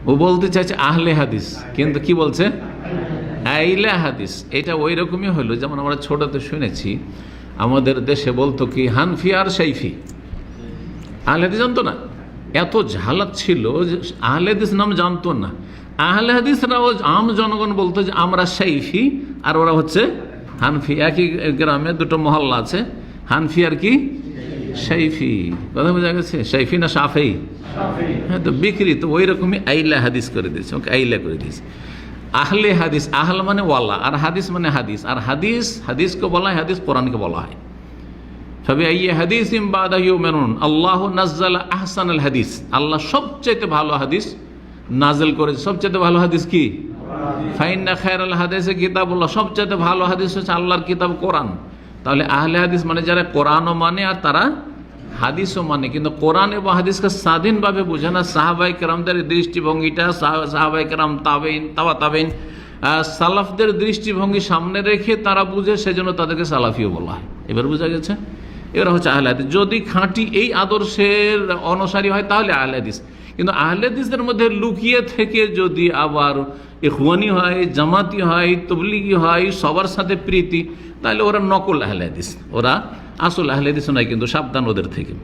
ও বলতে চাইছে আহলে হাদিস, কিন্তু কি বলছে আইলে হাদিস। এটা ওই রকমই হলো যেমন আমরা ছোটতে শুনেছি আমাদের দেশে বলতো কি হানফি আর শাইফি। আহলে হাদিস জানতো না, এত ঝালাক ছিল যে আহলে হাদিস নাম জানতো না। আহলে হাদিসরাও আম জনগণ বলতো যে আমরা শাইফি আর ওরা হচ্ছে হানফি। একই গ্রামে দুটো মহল্লা আছে, হানফি আর কি শাইফি। কথা বোঝা গেছে? শাইফি না শাফি? হ্যাঁ, তো বিক্রি তো ওই রকমই আইলা হাদিস করে দিয়েছে, ওকে আইলা করে দিয়েছে। আহলে হাদিস, আহল মানে ওয়ালা, আর হাদিস মানে হাদিস। আর হাদিস, হাদিসকে বলা হয় হাদিস, কোরআনকে বলা হয়। ফাবিআইয়ি হাদিসিন বাদাহু ইউমিনুন, আল্লাহু নাযালা আহসানাল হাদিস, আল্লাহ সবচেয়ে ভালো হাদিস নাযিল করেছে। সবচেয়ে ভালো হাদিস কি? ফাইন্না খায়রাল হাদিসি কিতাবুল্লাহ, সবচেয়ে ভালো হাদিস হচ্ছে আল্লাহর কিতাব কোরআন। তাহলে আহলে হাদিস মানে যারা কোরআনও মানে আর তারা হাদিসও মানে, কিন্তু কোরআন এবং হাদিসকে স্বাধীনভাবে বোঝে না। সাহাবায়ে কেরামদের দৃষ্টিভঙ্গিটা, সাহাবায়ে কেরাম, তাবেইন, তাবা তাবেইন, সালাফদের দৃষ্টিভঙ্গি সামনে রেখে তারা বুঝে, সেজন্য তাদেরকে সালাফিও বলা হয়। এবার বোঝা গেছে? এরা হচ্ছে আহলে হাদিস। যদি খাঁটি এই আদর্শের অনুসারী হয় তাহলে আহলে হাদিস। কিন্তু আহলে হাদিসদের মধ্যে লুকিয়ে থেকে যদি আবার ইখওয়ানি হয়, জামাতি হয়, তবলিগি হয়, সবার সাথে প্রীতি, তাহলে ওরা নকল আহলে হাদিস, ওরা আসল আহলে হাদিস নয়। কিন্তু সাবধান ওদের থেকে।